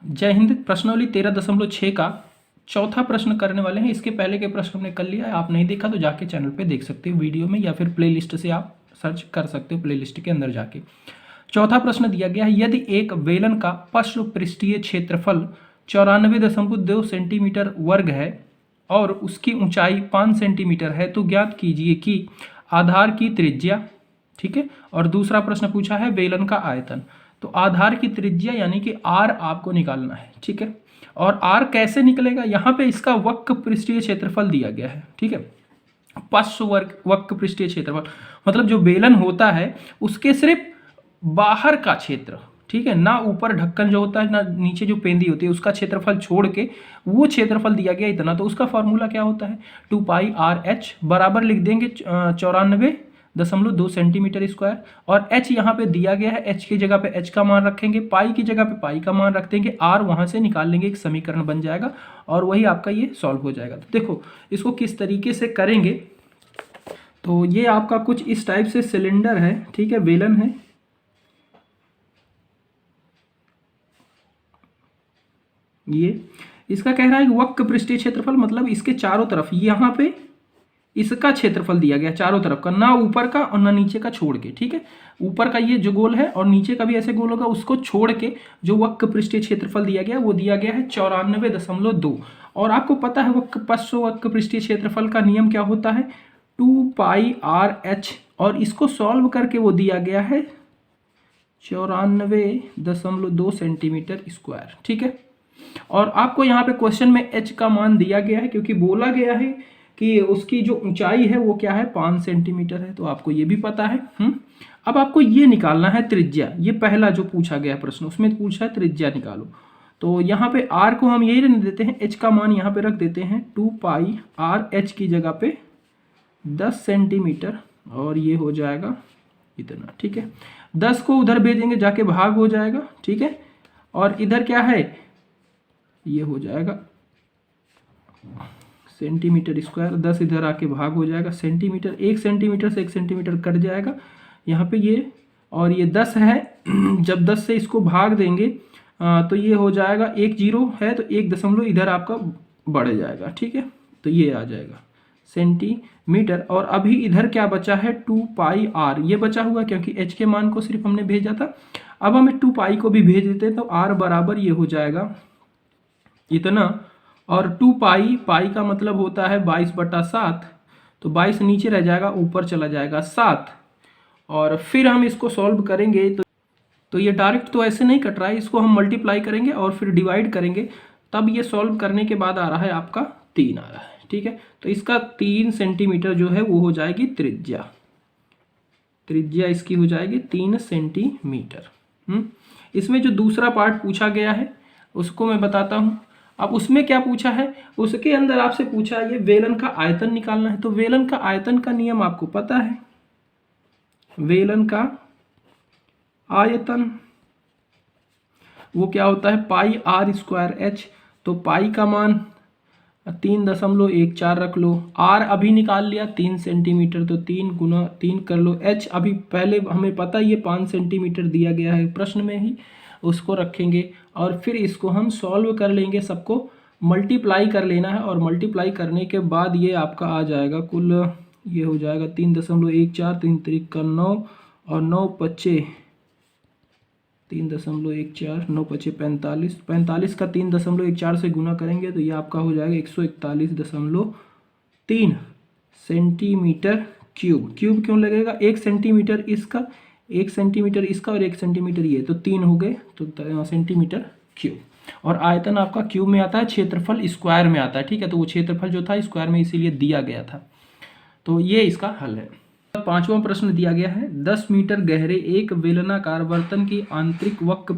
जय हिंद। प्रश्नावली 13.6 का चौथा प्रश्न करने वाले हैं। इसके पहले के प्रश्न हमने कर लिया है, आप नहीं देखा तो जाके चैनल पे देख सकते हो वीडियो में, या फिर प्लेलिस्ट से आप सर्च कर सकते हो प्लेलिस्ट के अंदर जाके। चौथा प्रश्न दिया गया है, यदि एक वेलन का पार्श्व पृष्ठीय क्षेत्रफल 94.2 सेंटीमीटर वर्ग है और उसकी ऊंचाई 5 सेंटीमीटर है तो ज्ञात कीजिए कि आधार की त्रिज्या, ठीक है। और दूसरा प्रश्न पूछा है वेलन का आयतन। तो आधार की त्रिज्या यानी कि आर आपको निकालना है, ठीक है। और आर कैसे निकलेगा, यहाँ पे इसका वक्र पृष्ठीय क्षेत्रफल दिया गया है, ठीक है। पार्श्व वर्ग वक्र पृष्ठीय क्षेत्रफल मतलब जो बेलन होता है उसके सिर्फ बाहर का क्षेत्र, ठीक है, ना ऊपर ढक्कन जो होता है ना नीचे जो पेंदी होती है उसका क्षेत्रफल छोड़ के वो क्षेत्रफल दिया गया इतना। तो उसका फॉर्मूला क्या होता है, 2πr(h) बराबर लिख देंगे 94.2 सेंटीमीटर स्क्वायर। और h यहाँ पे दिया गया है, h की जगह पे h का मान रखेंगे, पाई की जगह पे पाई का मान रख देंगे, r वहाँ से निकाल लेंगे, एक समीकरण बन जाएगा और वही आपका ये सॉल्व हो जाएगा। तो देखो इसको किस तरीके से करेंगे। तो ये आपका कुछ इस टाइप से सिलेंडर है, ठीक है, बेलन है। ये इसका कह रहा है वक्र पृष्ठीय क्षेत्रफल मतलब इसके चारों तरफ यहाँ पे इसका क्षेत्रफल दिया गया चारों तरफ का, ना ऊपर का और ना नीचे का छोड़ के, ठीक है। ऊपर का ये जो गोल है और नीचे का भी ऐसे गोल होगा, उसको छोड़ के जो वक्र पृष्ठीय क्षेत्रफल दिया गया वो दिया गया है 94.2। और आपको पता है वक्र पृष्ठीय क्षेत्रफल का नियम क्या होता है, 2πr(h) और इसको सॉल्व करके वो दिया गया है 94.2 सेंटीमीटर स्क्वायर, ठीक है। और आपको यहाँ पे क्वेश्चन में h का मान दिया गया है क्योंकि बोला गया है कि उसकी जो ऊंचाई है वो क्या है 5 सेंटीमीटर है, तो आपको ये भी पता है। अब आपको ये निकालना है त्रिज्या। ये पहला जो पूछा गया प्रश्न उसमें पूछा है त्रिज्या निकालो। तो यहाँ पे r को हम यही रहने देते हैं, h का मान यहाँ पे रख देते हैं 2πr(h) की जगह पे 10 सेंटीमीटर और ये हो जाएगा इतना, ठीक है। 10 को उधर भेजेंगे जाके भाग हो जाएगा, ठीक है। और इधर क्या है, ये हो जाएगा सेंटीमीटर स्क्वायर, 10 इधर आके भाग हो जाएगा सेंटीमीटर, 1 सेंटीमीटर से 1 सेंटीमीटर कट जाएगा यहाँ पे ये, और ये 10 है। जब 10 से इसको भाग देंगे तो ये हो जाएगा 1 0 है तो 1 दशमलव इधर आपका बढ़ जाएगा, ठीक है। तो ये आ जाएगा सेंटीमीटर। और अभी इधर क्या बचा है 2πr, ये बचा हुआ क्योंकि h के मान को सिर्फ हमने भेजा था। अब हमें 2π को भी भेज देते हैं तो r बराबर ये हो जाएगा इतना, और 2π पाई का मतलब होता है 22/7, तो 22 नीचे रह जाएगा ऊपर चला जाएगा 7। और फिर हम इसको सॉल्व करेंगे तो ये डायरेक्ट तो ऐसे नहीं कट रहा है, इसको हम मल्टीप्लाई करेंगे और फिर डिवाइड करेंगे, तब ये सॉल्व करने के बाद आ रहा है आपका 3 आ रहा है, ठीक है। तो इसका 3 सेंटीमीटर जो है वो हो जाएगी त्रिज्या। त्रिज्या इसकी हो जाएगी 3 सेंटीमीटर। इसमें जो दूसरा पार्ट पूछा गया है उसको मैं बताता हूँ। अब उसमें क्या पूछा है, उसके अंदर आपसे पूछा है ये वेलन का आयतन निकालना है। तो वेलन का आयतन का नियम आपको पता है, वेलन का आयतन वो क्या होता है πr²h। तो पाई का मान 3.14 रख लो, r अभी निकाल लिया 3 सेंटीमीटर तो 3 गुना 3 कर लो, h अभी पहले हमें पता ये 5 सेंटीमीटर दिया गया है प्रश्न में ही, उसको रखेंगे और फिर इसको हम सॉल्व कर लेंगे, सबको मल्टीप्लाई कर लेना है। और मल्टीप्लाई करने के बाद ये आपका आ जाएगा कुल, ये हो जाएगा 3.14, 3 3 का 9 और 9 5 3.14, 9 5 45, 45 का 3.14 से गुना करेंगे तो ये आपका हो जाएगा 141.3 सेंटीमीटर क्यूब। क्यूब क्यों लगेगा, 1 सेंटीमीटर इसका, 1 सेंटीमीटर इसका और 1 सेंटीमीटर ये, तो 3 हो गए तो सेंटीमीटर क्यूब। और आयतन आपका क्यूब में आता है, क्षेत्रफल स्क्वायर में आता है, ठीक है। तो वो क्षेत्रफल जो था स्क्वायर में इसीलिए दिया गया था। तो ये इसका हल है। पांचवा प्रश्न दिया गया है, 10 मीटर गहरे एक बेलनाकार बर्तन की आंतरिक वक्र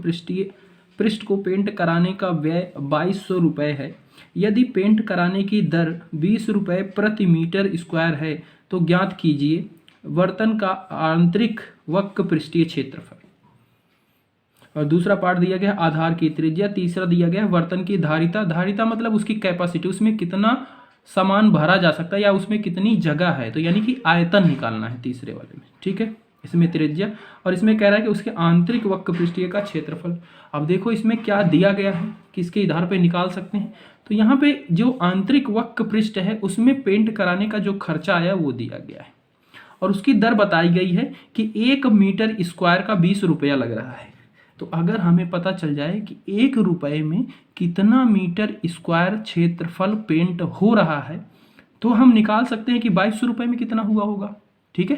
पृष्ठ को पेंट कराने का व्यय 2200 रुपये है। यदि पेंट कराने की दर 20 रुपये प्रति मीटर स्क्वायर है तो ज्ञात कीजिए बर्तन का आंतरिक वक्र पृष्ठीय क्षेत्रफल। और दूसरा पार्ट दिया गया आधार की त्रिज्या। तीसरा दिया गया बर्तन की धारिता। धारिता मतलब उसकी कैपेसिटी, उसमें कितना सामान भरा जा सकता है या उसमें कितनी जगह है, तो यानी कि आयतन निकालना है तीसरे वाले में, ठीक है। इसमें त्रिज्या, और इसमें कह रहा है कि उसके आंतरिक वक्र पृष्ठीय का क्षेत्रफल। अब देखो इसमें क्या दिया गया है, किसके आधार पे निकाल सकते हैं। तो यहाँ पे जो आंतरिक वक्र पृष्ठ है उसमें पेंट कराने का जो खर्चा आया वो दिया गया है, और उसकी दर बताई गई है कि 1 मीटर स्क्वायर का 20 रुपया लग रहा है। तो अगर हमें पता चल जाए कि 1 रुपये में कितना मीटर स्क्वायर क्षेत्रफल पेंट हो रहा है, तो हम निकाल सकते हैं कि 2200 रुपये में कितना हुआ होगा। ठीक है,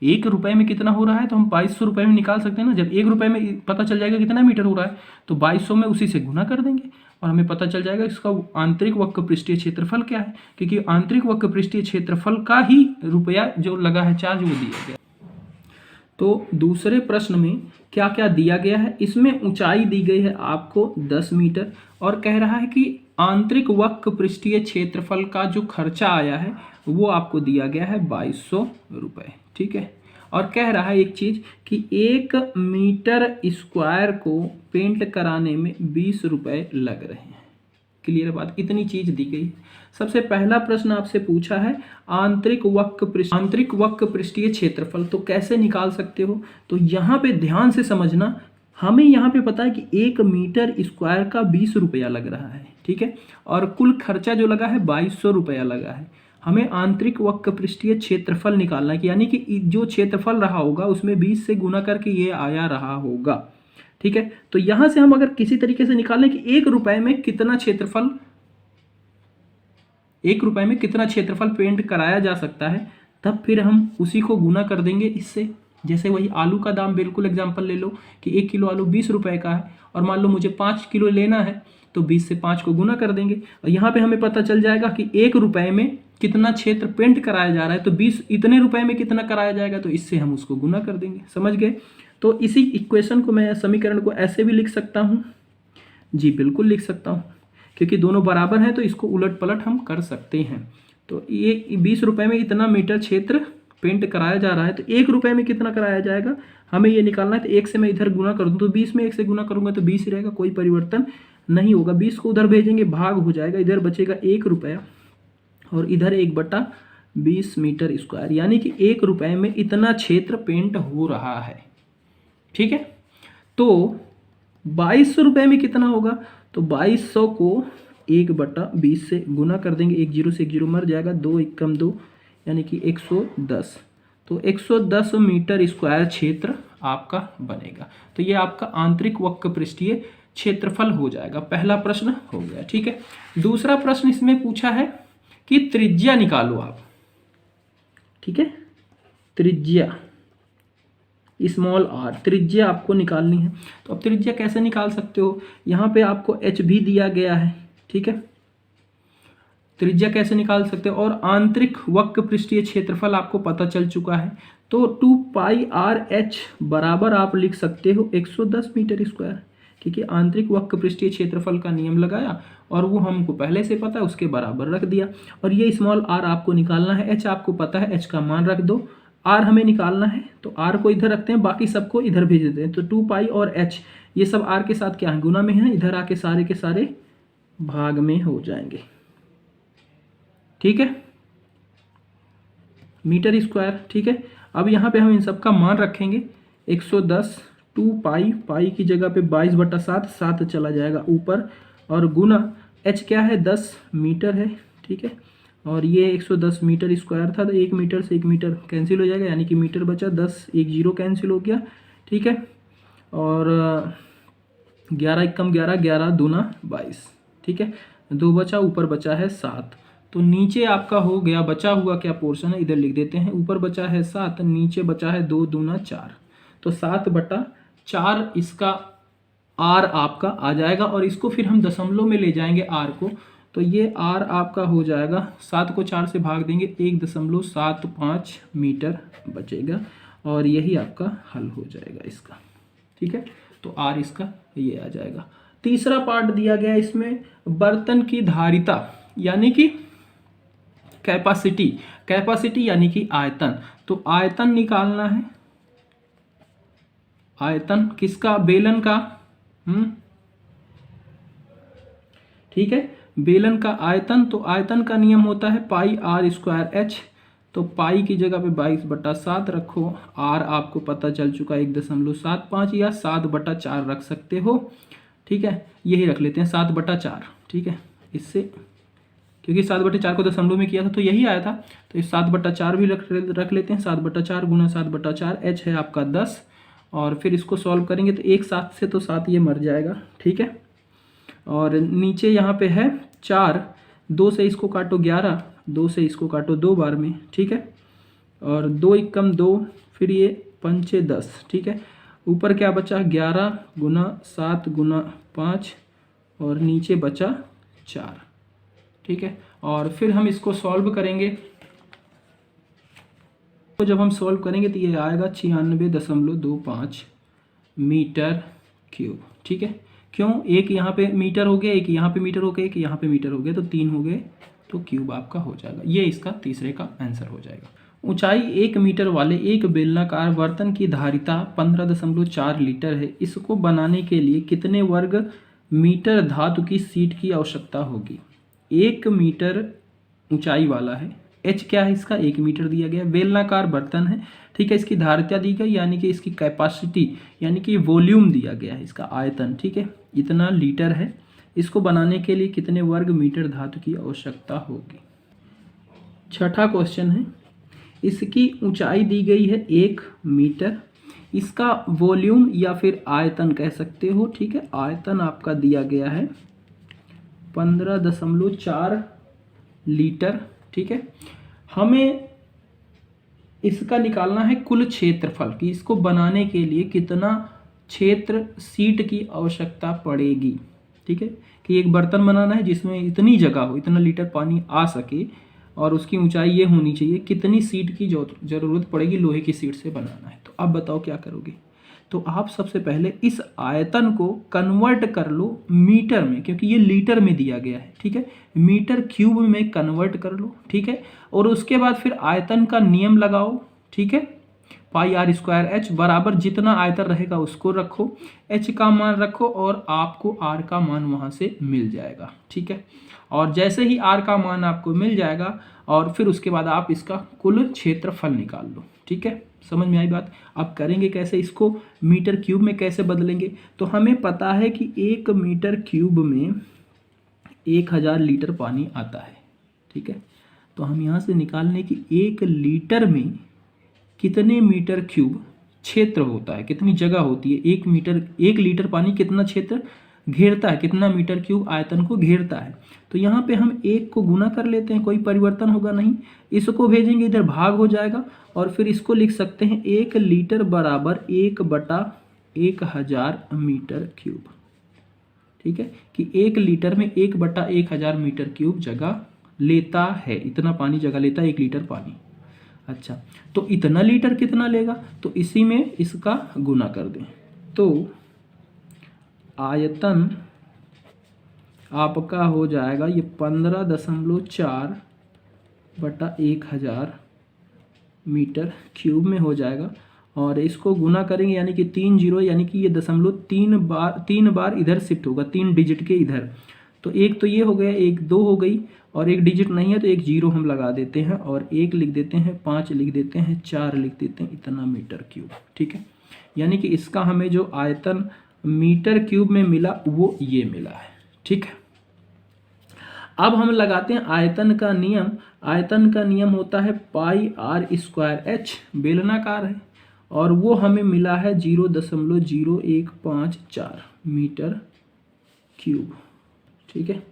1 रुपये में कितना हो रहा है तो हम 2200 रुपये में निकाल सकते हैं ना। जब 1 रुपये में पता चल जाएगा कितना मीटर हो रहा है तो 2200 में उसी से गुना कर देंगे और हमें पता चल जाएगा इसका आंतरिक वक्र पृष्ठीय क्षेत्रफल क्या है, क्योंकि आंतरिक वक्र पृष्ठीय क्षेत्रफल का ही रुपया जो लगा है चार्ज वो दिया गया। तो दूसरे प्रश्न में क्या क्या दिया गया है, इसमें ऊंचाई दी गई है आपको 10 मीटर और कह रहा है कि आंतरिक वक्र पृष्ठीय क्षेत्रफल का जो खर्चा आया है वो आपको दिया गया है 2200 रुपये। ठीक है, और कह रहा है एक चीज़ कि 1 मीटर स्क्वायर को पेंट कराने में 20 रुपये लग रहे हैं। क्लियर बात, इतनी चीज़ दी गई है। सबसे पहला प्रश्न आपसे पूछा है आंतरिक वक्र पृष्ठीय क्षेत्रफल, तो कैसे निकाल सकते हो। तो यहाँ पे ध्यान से समझना, हमें यहाँ पे पता है कि 1 मीटर स्क्वायर का 20 रुपया लग रहा है। ठीक है, और कुल खर्चा जो लगा है 2200 रुपया लगा है। हमें आंतरिक वक्र पृष्ठीय क्षेत्रफल निकालना है, यानी कि जो क्षेत्रफल रहा होगा उसमें 20 से गुना करके ये आया रहा होगा। ठीक है, तो यहां से हम अगर किसी तरीके से निकाल लें कि 1 रुपये में कितना क्षेत्रफल, 1 रुपये में कितना क्षेत्रफल पेंट कराया जा सकता है, तब फिर हम उसी को गुना कर देंगे इससे। जैसे वही आलू का दाम, बिल्कुल एग्जांपल ले लो कि 1 किलो आलू 20 रुपये का है और मान लो मुझे 5 किलो लेना है, तो 20 से 5 को गुना कर देंगे और यहाँ पे हमें पता चल जाएगा कि 1 रुपये में कितना क्षेत्र पेंट कराया जा रहा है, तो 20 इतने रुपए में कितना कराया जाएगा, तो इससे हम उसको गुना कर देंगे। समझ गए। तो इसी इक्वेशन को मैं, समीकरण को ऐसे भी लिख सकता हूँ। जी बिल्कुल लिख सकता हूँ, क्योंकि दोनों बराबर हैं तो इसको उलट पलट हम कर सकते हैं। तो ये 20 रुपये में इतना मीटर क्षेत्र पेंट कराया जा रहा है, तो 1 रुपये में कितना कराया जाएगा हमें ये निकालना है। तो 1 से मैं इधर गुना कर दूँ तो 20 में 1 से गुना करूँगा तो 20 ही रहेगा, कोई परिवर्तन नहीं होगा। 20 को उधर भेजेंगे भाग हो जाएगा, इधर बचेगा 1 रुपया और इधर 1/20 मीटर स्क्वायर, यानी कि 1 रुपये में इतना क्षेत्र पेंट हो रहा है। ठीक है, तो 2200 रुपये में कितना होगा, तो 2200 को 1/20 से गुना कर देंगे, 1 0 से 1 0 मर जाएगा, 2 एकम 2 यानी कि 110। तो 110 मीटर स्क्वायर क्षेत्र आपका बनेगा। तो ये आपका आंतरिक वक्र पृष्ठीय क्षेत्रफल हो जाएगा। पहला प्रश्न हो गया। ठीक है, दूसरा प्रश्न इसमें पूछा है कि त्रिज्या निकालो आप। ठीक है, त्रिज्या स्मॉल r, त्रिज्या आपको निकालनी है। तो अब त्रिज्या कैसे निकाल सकते हो, यहाँ पे आपको h भी दिया गया है। ठीक है, त्रिज्या कैसे निकाल सकते हो, और आंतरिक वक्र पृष्ठीय क्षेत्रफल आपको पता चल चुका है। तो 2πr/h बराबर आप लिख सकते हो 110 मीटर स्क्वायर, क्योंकि आंतरिक वक्र पृष्ठीय क्षेत्रफल का नियम लगाया और वो हमको पहले से पता है, उसके बराबर रख दिया। और ये स्मॉल r आपको निकालना है, h आपको पता है, h का मान रख दो। r हमें निकालना है तो r को इधर रखते हैं, बाकी सबको इधर भेज देते हैं। तो 2π और h ये सब r के साथ क्या है, गुना में है, इधर आके सारे के सारे भाग में हो जाएंगे। ठीक है, मीटर स्क्वायर। ठीक है, अब यहाँ पे हम इन सब का मान रखेंगे 110, 2π, पाई की जगह पे 22/7, 7 चला जाएगा ऊपर, और गुना h क्या है 10 मीटर है। ठीक है, और ये 110 मीटर स्क्वायर था, तो 1 मीटर से 1 मीटर कैंसिल हो जाएगा, यानी कि मीटर बचा 10, 1 0 कैंसिल हो गया। ठीक है, और 11 एकम 11, 11 दूना 22। ठीक है, 2 बचा, ऊपर बचा है 7। तो नीचे आपका हो गया, बचा हुआ क्या पोर्शन है इधर लिख देते हैं, ऊपर बचा है 7, नीचे बचा है 2 दूना 4। तो 7/4 इसका r आपका आ जाएगा, और इसको फिर हम दशमलव में ले जाएंगे r को। तो ये r आपका हो जाएगा, 7 को 4 से भाग देंगे, 1.75 मीटर बचेगा, और यही आपका हल हो जाएगा इसका। ठीक है, तो r इसका ये आ जाएगा। तीसरा पार्ट दिया गया इसमें बर्तन की धारिता यानी कि कैपेसिटी यानी कि आयतन। तो आयतन निकालना है, आयतन किसका, बेलन का। ठीक है, बेलन का आयतन। तो आयतन का नियम होता है πr²h। तो पाई की जगह पे 22/7 रखो। आर आपको पता चल चुका है 1.75 या 7/4 रख सकते हो। ठीक है, यही रख लेते हैं 7/4। ठीक है, इससे क्योंकि 7/4 को दशमलव में किया था तो यही आया था, तो इस 7/4 भी रख लेते हैं। 7/4 गुना 7/4, एच है आपका 10। और फिर इसको सॉल्व करेंगे तो एक 7 से तो 7 ये मर जाएगा। ठीक है, और नीचे यहाँ पे है 4, 2 से इसको काटो 11, 2 से इसको काटो 2 बार में। ठीक है, और 2 एकम 2, फिर ये 5 10। ठीक है, ऊपर क्या बचा 11 गुना 7 गुना 5 और नीचे बचा 4। ठीक है, और फिर हम इसको सॉल्व करेंगे। तो जब हम सॉल्व करेंगे तो ये आएगा 96.25 मीटर क्यूब। ठीक है, क्यों, एक यहाँ पे मीटर हो गया, एक यहाँ पे मीटर हो गया, एक यहाँ पे मीटर हो गया, तो 3 हो गए, तो क्यूब आपका हो जाएगा। ये इसका तीसरे का आंसर हो जाएगा। ऊंचाई 1 मीटर वाले एक बेलनाकार बर्तन की धारिता 15.4 लीटर है। इसको बनाने के लिए कितने वर्ग मीटर धातु की शीट की आवश्यकता होगी? 1 मीटर ऊंचाई वाला है, एच क्या है इसका 1 मीटर दिया गया, बेलनाकार बर्तन है। ठीक है, इसकी धारिता दी गई यानी कि इसकी कैपेसिटी यानी कि वॉल्यूम दिया गया है, इसका आयतन। ठीक है, इतना लीटर है। इसको बनाने के लिए कितने वर्ग मीटर धातु की आवश्यकता होगी? छठा क्वेश्चन है, इसकी ऊंचाई दी गई है 1 मीटर, इसका वॉल्यूम या फिर आयतन कह सकते हो। ठीक है, आयतन आपका दिया गया है 15.4 लीटर। ठीक है, हमें इसका निकालना है कुल क्षेत्रफल कि इसको बनाने के लिए कितना क्षेत्र शीट की आवश्यकता पड़ेगी। ठीक है, कि एक बर्तन बनाना है जिसमें इतनी जगह हो, इतना लीटर पानी आ सके और उसकी ऊंचाई ये होनी चाहिए, कितनी शीट की जरूरत पड़ेगी, लोहे की शीट से बनाना है। तो अब बताओ क्या करोगे? तो आप सबसे पहले इस आयतन को कन्वर्ट कर लो मीटर में, क्योंकि ये लीटर में दिया गया है। ठीक है, मीटर क्यूब में कन्वर्ट कर लो। ठीक है, और उसके बाद फिर आयतन का नियम लगाओ। ठीक है, पाई आर स्क्वायर एच बराबर जितना आयतन रहेगा उसको रखो, एच का मान रखो और आपको आर का मान वहां से मिल जाएगा। ठीक है, और जैसे ही आर का मान आपको मिल जाएगा और फिर उसके बाद आप इसका कुल क्षेत्रफल निकाल लो। ठीक है, समझ में आई बात? अब करेंगे कैसे, इसको मीटर क्यूब में कैसे बदलेंगे? तो हमें पता है कि 1 मीटर क्यूब में 1000 लीटर पानी आता है। ठीक है, तो हम यहाँ से निकालने की 1 लीटर में कितने मीटर क्यूब क्षेत्र होता है, कितनी जगह होती है, 1 लीटर पानी कितना क्षेत्र घेरता है, कितना मीटर क्यूब आयतन को घेरता है। तो यहाँ पे हम 1 को गुना कर लेते हैं, कोई परिवर्तन होगा नहीं, इसको भेजेंगे इधर भाग हो जाएगा और फिर इसको लिख सकते हैं 1 लीटर बराबर 1/1000 मीटर क्यूब। ठीक है, कि 1 लीटर में 1/1000 मीटर क्यूब जगह लेता है, इतना पानी जगह लेता है 1 लीटर पानी। अच्छा, तो इतना लीटर कितना लेगा, तो इसी में इसका गुना कर दें। तो आयतन आपका हो जाएगा ये 15.4/1000 मीटर क्यूब में हो जाएगा। और इसको गुना करेंगे यानी कि 3 जीरो, यानी कि ये 3 बार इधर शिफ्ट होगा, 3 डिजिट के इधर। तो एक तो ये हो गया, एक 2 हो गई और एक डिजिट नहीं है तो एक 0 हम लगा देते हैं और 1 लिख देते हैं, 5 लिख देते हैं, 4 लिख देते हैं, इतना मीटर क्यूब। ठीक है, यानी कि इसका हमें जो आयतन मीटर क्यूब में मिला वो ये मिला है। ठीक है, अब हम लगाते हैं आयतन का नियम। आयतन का नियम होता है पाई आर स्क्वायर एच, बेलनाकार है और वो हमें मिला है 0.0154 मीटर क्यूब। ठीक है,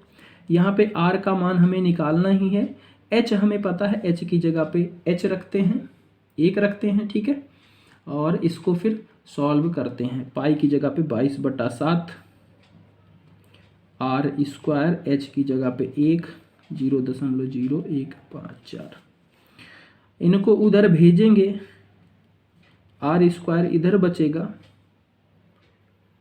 यहाँ पे आर का मान हमें निकालना ही है, एच हमें पता है, एच की जगह पे एच रखते हैं, 1 रखते हैं। ठीक है, और इसको फिर सॉल्व करते हैं, पाई की जगह पे 22/7, आर स्क्वायर एच की जगह पे 1, 0.0154। इनको उधर भेजेंगे, आर स्क्वायर इधर बचेगा।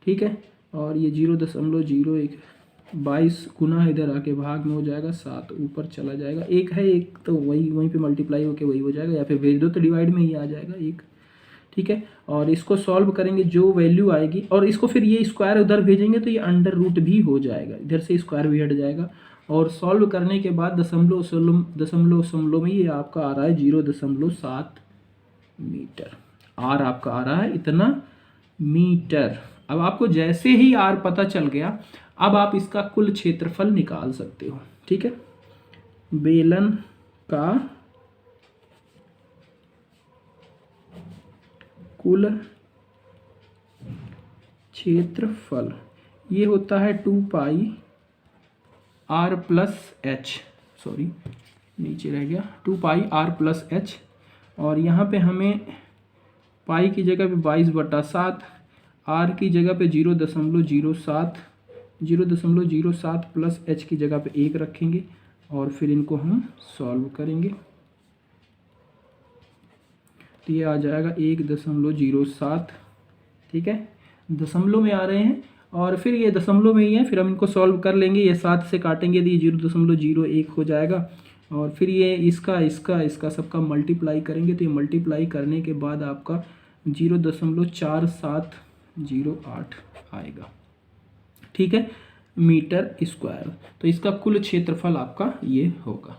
ठीक है, और ये 0.0122 गुना इधर आके भाग में हो जाएगा, 7 ऊपर चला जाएगा, 1 है, 1 तो वहीं पे मल्टीप्लाई होके वही हो जाएगा, या फिर भेज दो तो डिवाइड में ही आ जाएगा 1। ठीक है, और इसको सॉल्व करेंगे जो वैल्यू आएगी और इसको फिर ये स्क्वायर उधर भेजेंगे तो ये अंडर रूट भी हो जाएगा, इधर से स्क्वायर भी हट जाएगा और सॉल्व करने के बाद दशमलव में ये आपका आ रहा है 0.7 मीटर। आर आपका आ रहा है इतना मीटर। अब आपको जैसे ही आर पता चल गया, अब आप इसका कुल क्षेत्रफल निकाल सकते हो। ठीक है, बेलन का कुल क्षेत्रफल ये होता है 2 पाई आर प्लस एच, सॉरी नीचे रह गया, 2 पाई आर प्लस एच। और यहाँ पे हमें पाई की जगह पे 22/7, आर की जगह पे 0.07 प्लस एच की जगह पे 1 रखेंगे और फिर इनको हम सॉल्व करेंगे। तो ये आ जाएगा 1.07। ठीक है, दशमलव में आ रहे हैं और फिर ये दशमलव में ही है, फिर हम इनको सॉल्व कर लेंगे। ये 7 से काटेंगे तो ये 0.01 हो जाएगा और फिर ये इसका सबका मल्टीप्लाई करेंगे तो ये मल्टीप्लाई करने के बाद आपका 0.4708 आएगा। ठीक है, मीटर स्क्वायर। तो इसका कुल क्षेत्रफल आपका ये होगा।